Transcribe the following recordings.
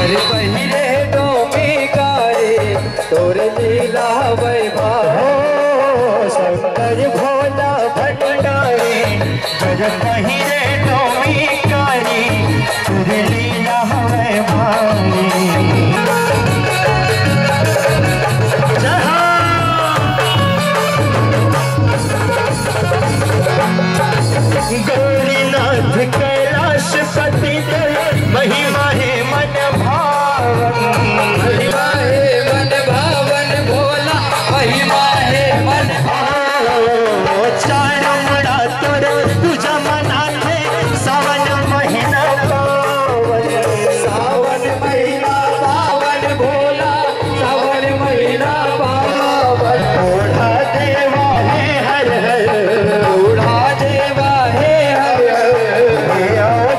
कर पहिरे डोमिकारे तोर लीला वैभव शंकर भोला भंडारी कर पहिरे डोमिकारे तोर लीला वैभव गौरीनाथ कैलाशपति महिमा है मन भावन महिमा है मन भावन भोला महिमा है मन भावन चारों मड़ा तोर तुझा मनाथे सावन महीना पावन सावन महीना पावन भोला सावन महीना पावन ओढ़ा देवा है हर हर ओढ़ा देवा है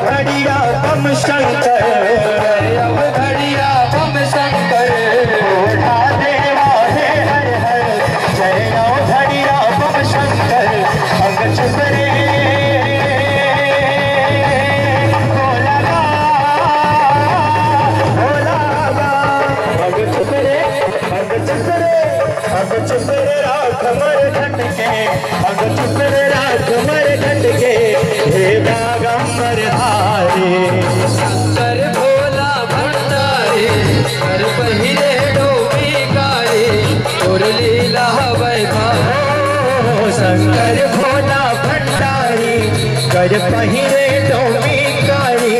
घड़िया बम शंकर घड़िया बम शंकर ओढ़ा देवा है हर हर जय घड़िया बम शंकर अंग चुपरे राख मर घट के अंग चुपरे राख मर घट के हे बागंबर धारे शंकर भोला भंडारी कर पहिरे डोमिकारे तोर लीला वैभव शंकर भोला भंडारी कर पहिरे डोमिकारे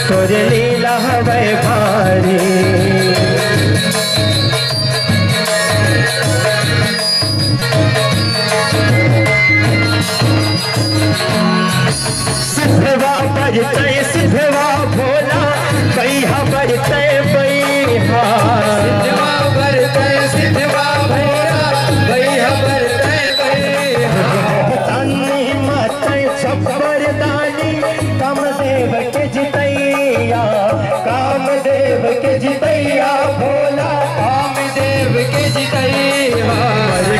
तोर लीला वैभारी बरतय सिद्धवा भोला बैहा बरतय बैहा सिद्धवा बरतय सिद्धवा भोला बैहा बरतय बैहा तानी मातय छप्पर दानी कामदेव के जितैया कामदेव के जितैया भोला कामदेव के जितैया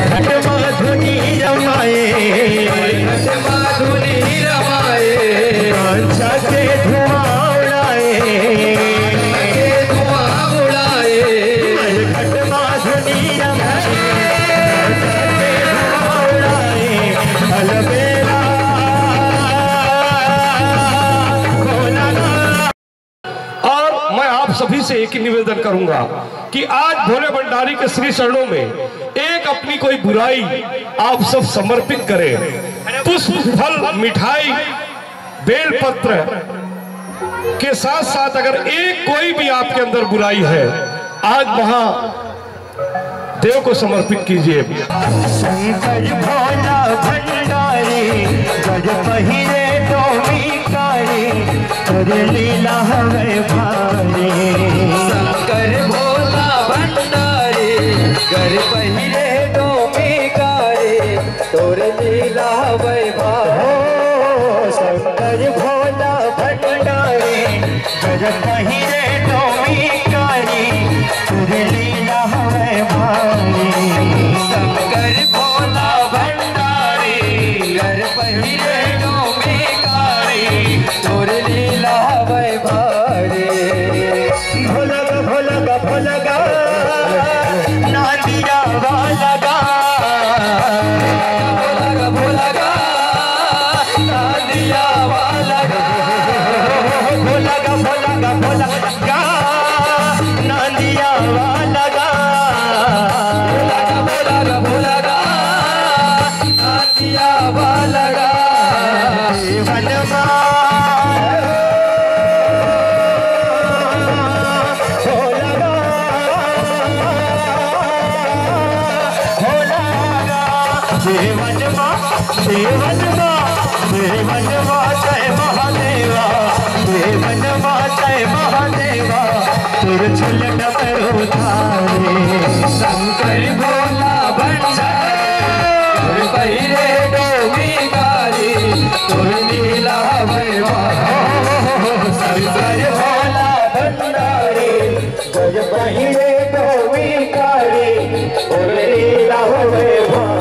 घट माधुनी रमाए घट माधुनी रमाए कांचा के धुआं उड़ाए धुआं उड़ाए घट माधुनी रमाए कांचा के धुआं उड़ाए अलबेला और मैं आप सभी से एक ही निवेदन करूंगा कि आज भोले भंडारी के श्री चरणों में एक अपनी कोई बुराई आप सब समर्पित करें। पुष्प फल मिठाई बेलपत्र के साथ साथ अगर एक कोई भी आपके अंदर बुराई है आज महादेव को समर्पित कीजिए। शंकर भोला भंडारी गज पहिरे डोमिकारे तोर लीला वैभारी शंकर भोला भंडारी गज पहिरे डोमिकारे तोर लीला वैभाव शंकर भोला भंडारी गज पहिरे डोमिकारे तोर लीला वैभारी शंकर भोला भंडारी गज पहिरे डोमिकारे तोर लीला वैभारी भोलगा भोलगा भोलगा नादिया वालगा भोलगा भोलगा नादिया वालगा भोलगा भोलगा भोलगा नादिया वालगा भोलगा भोलगा नादिया वालगा वनमा देवनमा देवनमा देवनमा जय महादेवा देवनमा जय महादेवा तुर झुलट पर उतारे शंकर भोला भंडारी पहिरे डोमिकारे तुर लीला वैभाव शंकर भोला भंडारी गज पहिरे डोमिकारे तुर लीला वैभाव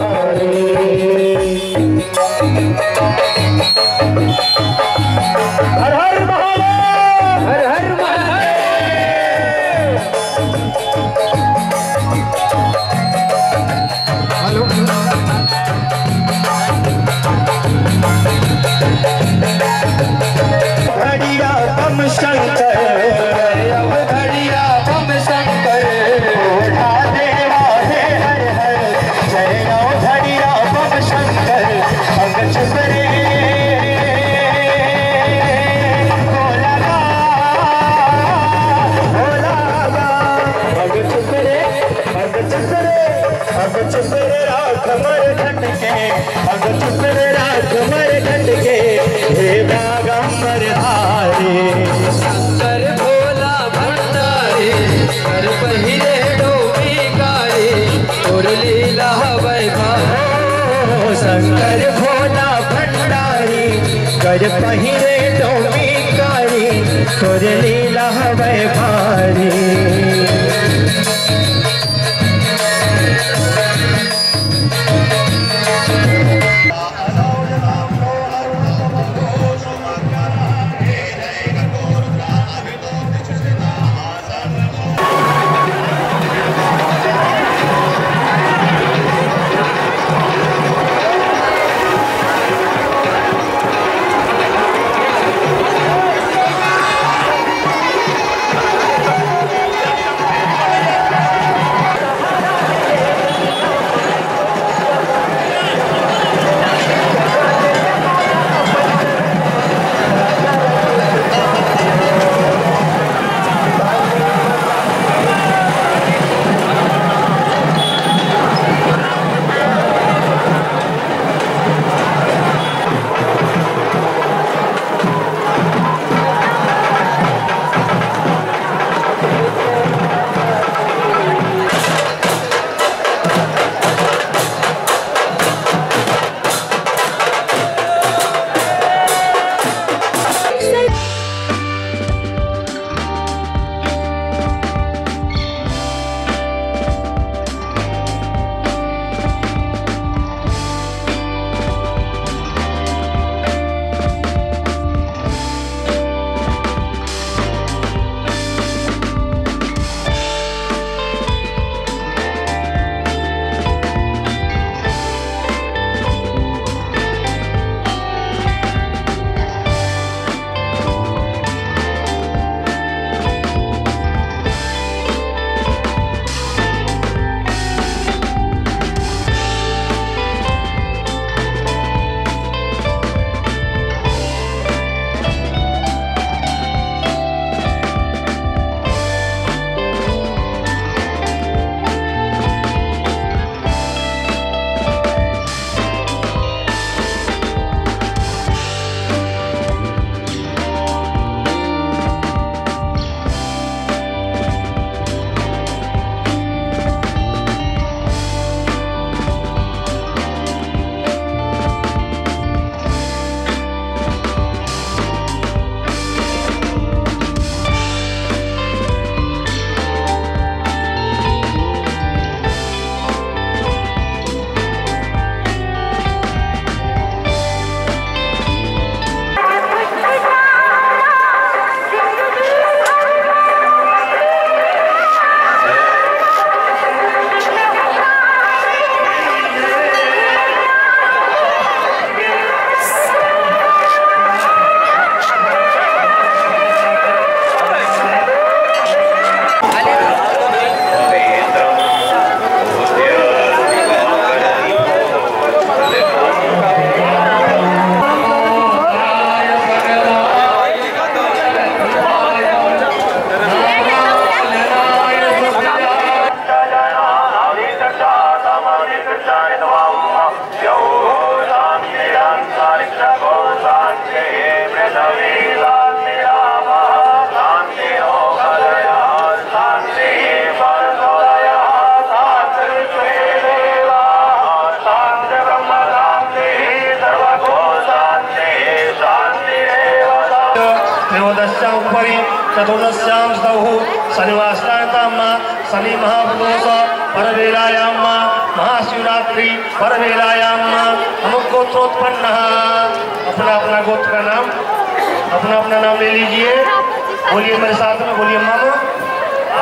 हर हर महादेव हर हर महादेव अब चुप रे राख मर झटके, अब चुप रे राख मर झटके, हे बागंबर धारी। शंकर भोला भंडारी कर पहिले डोमी कारी और लीला वैभव। शंकर भोला भंडारी कर पहिले डोमी कारी और लीला वैभारी। उपरि चतुर्दश्यां स्तौ शनिवासरातां शनि महाप्रदोष परवेलायां महाशिवरात्रि परवेलायां हम गोत्रोत्पन्न। अपना अपना गोत्र का नाम अपना अपना नाम ले लीजिए। बोलिए मेरे साथ में, बोलिए मम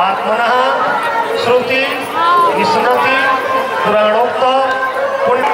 आत्मनः श्रुति विस्मृति पुराणोक्त पुण्य।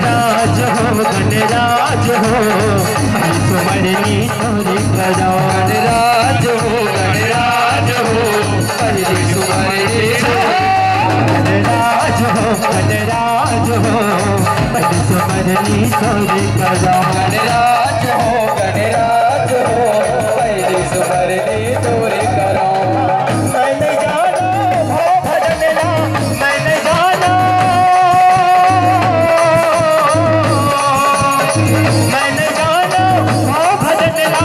गणराज हो गणराज हो सुमरनी तोरे करो गणराज हो गणराज हो पहली सुमरनी गणराज हो गणराज हो पहली सुमरनी तोरे करो गणराज हो गणराज हो पहली सुमरनी तोरे करो मैंने जाना हो भजनला मैंने जाना हो भजनला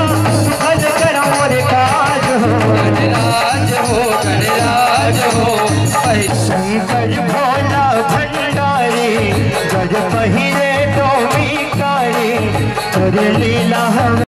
भज करो रे काज हो गणराज हो गणराज हो पहली शंकर भोला भंडारी गज पहिरे डोमी कारी तोरे लीला